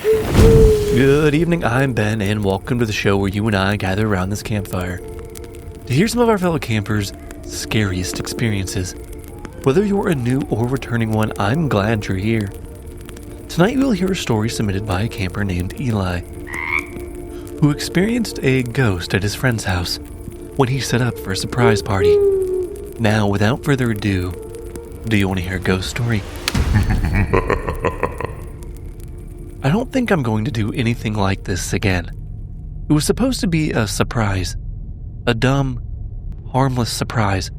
Good evening, I'm Ben, and welcome to the show where you and I gather around this campfire to hear some of our fellow campers' scariest experiences. Whether you're a new or returning one, I'm glad you're here. Tonight you'll hear a story submitted by a camper named Eli, who experienced a ghost at his friend's house when he set up for a surprise party. Now, without further ado, do you want to hear a ghost story? I don't think I'm going to do anything like this again. It was supposed to be a surprise. A dumb, harmless surprise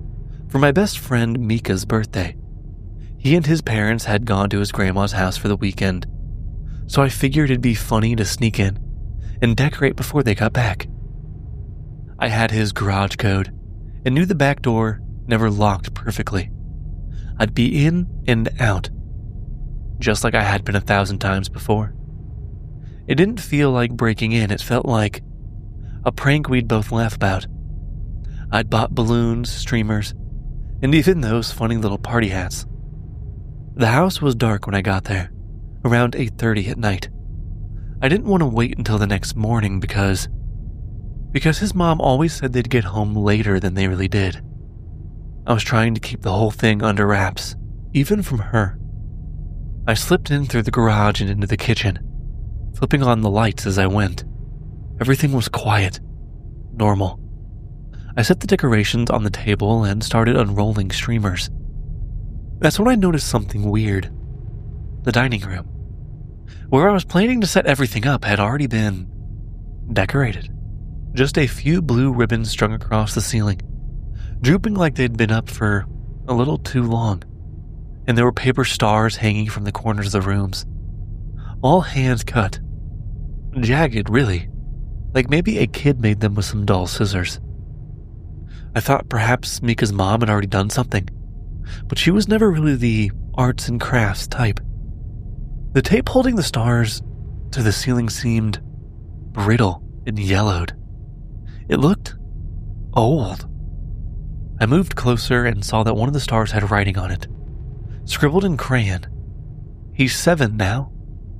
for my best friend Mika's birthday. He and his parents had gone to his grandma's house for the weekend, so I figured it'd be funny to sneak in and decorate before they got back. I had his garage code and knew the back door never locked perfectly. I'd be in and out, just like I had been 1,000 times before. It didn't feel like breaking in, it felt like a prank we'd both laugh about. I'd bought balloons, streamers, and even those funny little party hats. The house was dark when I got there, around 8:30 at night. I didn't want to wait until the next morning because his mom always said they'd get home later than they really did. I was trying to keep the whole thing under wraps, even from her. I slipped in through the garage and into the kitchen, flipping on the lights as I went. Everything was quiet, normal. I set the decorations on the table and started unrolling streamers. That's when I noticed something weird. The dining room, where I was planning to set everything up, had already been decorated. Just a few blue ribbons strung across the ceiling, drooping like they'd been up for a little too long. And there were paper stars hanging from the corners of the rooms, all hand cut. Jagged, really, like maybe a kid made them with some dull scissors. I thought perhaps Mika's mom had already done something, but she was never really the arts and crafts type. The tape holding the stars to the ceiling seemed brittle and yellowed. It looked old. I moved closer and saw that one of the stars had writing on it, scribbled in crayon. "He's 7 now,"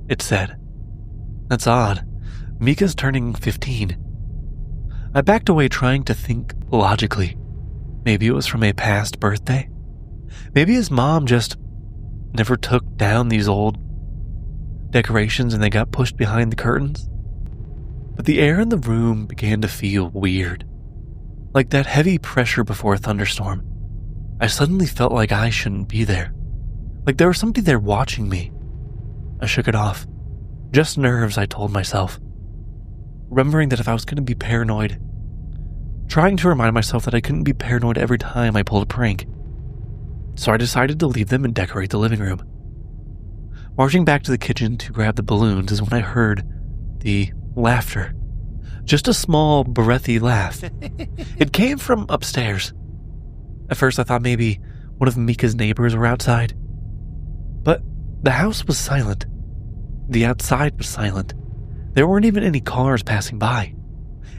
it said. That's odd. Mika's turning 15. I backed away trying to think logically. Maybe it was from a past birthday? Maybe his mom just never took down these old decorations and they got pushed behind the curtains? But the air in the room began to feel weird, like that heavy pressure before a thunderstorm. I suddenly felt like I shouldn't be there, like there was somebody there watching me. I shook it off. Just nerves, I told myself, remembering that if I was going to be paranoid, trying to remind myself that I couldn't be paranoid every time I pulled a prank. So I decided to leave them and decorate the living room. Marching back to the kitchen to grab the balloons is when I heard the laughter. Just a small, breathy laugh. It came from upstairs. At first I thought maybe one of Mika's neighbors were outside. But the house was silent. The outside was silent. There weren't even any cars passing by,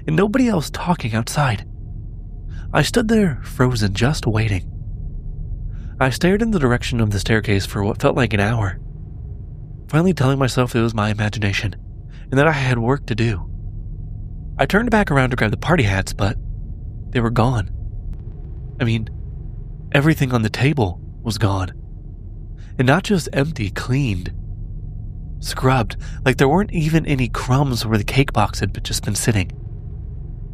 and nobody else talking outside. I stood there, frozen, just waiting. I stared in the direction of the staircase for what felt like an hour, finally telling myself it was my imagination, and that I had work to do. I turned back around to grab the party hats, but they were gone. I mean, everything on the table was gone. And not just empty, cleaned, scrubbed, like there weren't even any crumbs where the cake box had just been sitting.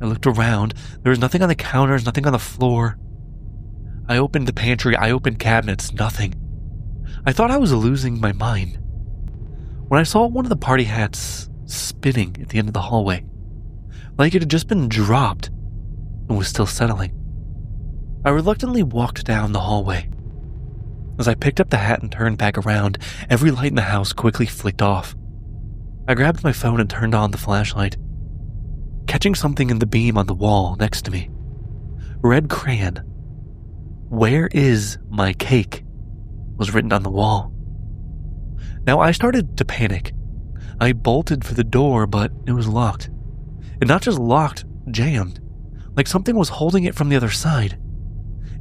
I looked around. There was nothing on the counters, nothing on the floor. I opened the pantry, I opened cabinets, nothing. I thought I was losing my mind when I saw one of the party hats spinning at the end of the hallway, like it had just been dropped and was still settling. I reluctantly walked down the hallway. As I picked up the hat and turned back around, every light in the house quickly flicked off. I grabbed my phone and turned on the flashlight, catching something in the beam on the wall next to me. Red crayon. "Where is my cake?" was written on the wall. Now I started to panic. I bolted for the door, but it was locked. And not just locked, jammed, like something was holding it from the other side.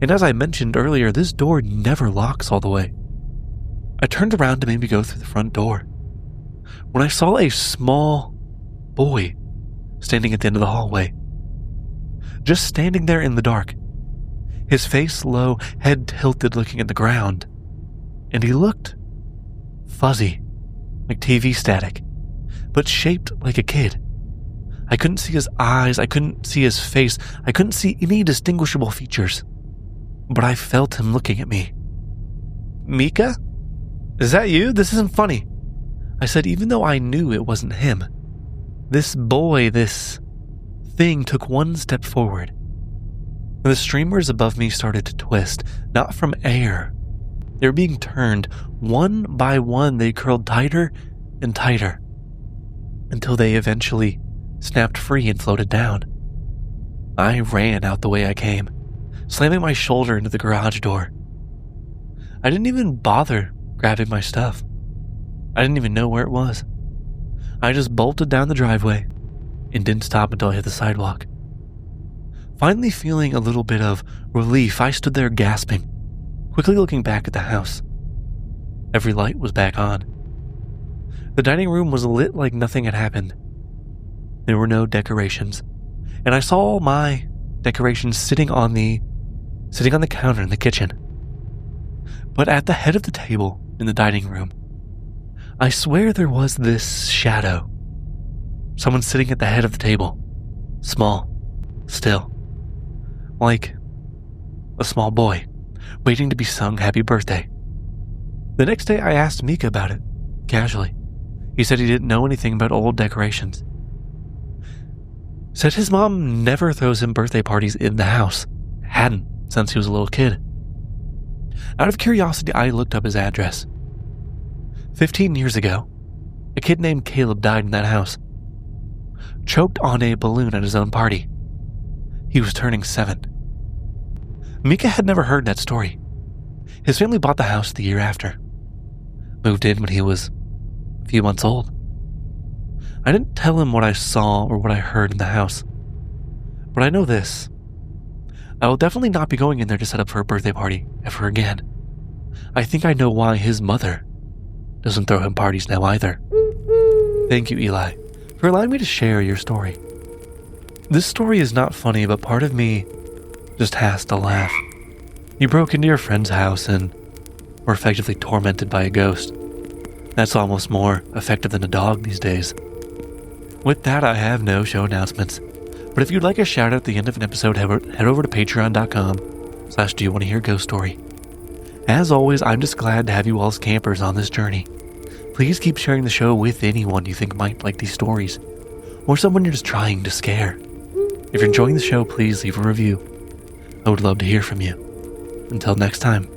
And as I mentioned earlier, this door never locks all the way. I turned around to maybe go through the front door. when I saw a small boy standing at the end of the hallway. Just standing there in the dark, his face low, head tilted looking at the ground, and he looked fuzzy, like TV static, but shaped like a kid. I couldn't see his eyes, I couldn't see his face, I couldn't see any distinguishable features, but I felt him looking at me. "Mika? Is that you? This isn't funny," I said, even though I knew it wasn't him. This boy, this thing took one step forward. The streamers above me started to twist, not from air. They were being turned. One by one, they curled tighter and tighter, until they eventually snapped free and floated down. I ran out the way I came, slamming my shoulder into the garage door. I didn't even bother grabbing my stuff. I didn't even know where it was. I just bolted down the driveway and didn't stop until I hit the sidewalk. Finally feeling a little bit of relief, I stood there gasping, quickly looking back at the house. Every light was back on. The dining room was lit like nothing had happened. There were no decorations, and I saw my decorations sitting on the counter in the kitchen. But at the head of the table in the dining room, I swear there was this shadow. Someone sitting at the head of the table. Small. Still. Like a small boy, waiting to be sung happy birthday. The next day I asked Mika about it, casually. He said he didn't know anything about old decorations. Said his mom never throws him birthday parties in the house. Hadn't since he was a little kid. Out of curiosity, I looked up his address. 15 years ago, a kid named Caleb died in that house. Choked on a balloon at his own party. He was turning 7. Mika had never heard that story. His family bought the house the year after. Moved in when he was a few months old. I didn't tell him what I saw or what I heard in the house. But I know this. I will definitely not be going in there to set up for a birthday party ever again. I think I know why his mother doesn't throw him parties now either. Thank you, Eli, for allowing me to share your story. This story is not funny, but part of me just has to laugh. You broke into your friend's house and were effectively tormented by a ghost. That's almost more effective than a dog these days. With that, I have no show announcements. But if you'd like a shout out at the end of an episode, head over to patreon.com/doyouwanttohearaghost-story. As always, I'm just glad to have you all as campers on this journey. Please keep sharing the show with anyone you think might like these stories, or someone you're just trying to scare. If you're enjoying the show, please leave a review. I would love to hear from you. Until next time.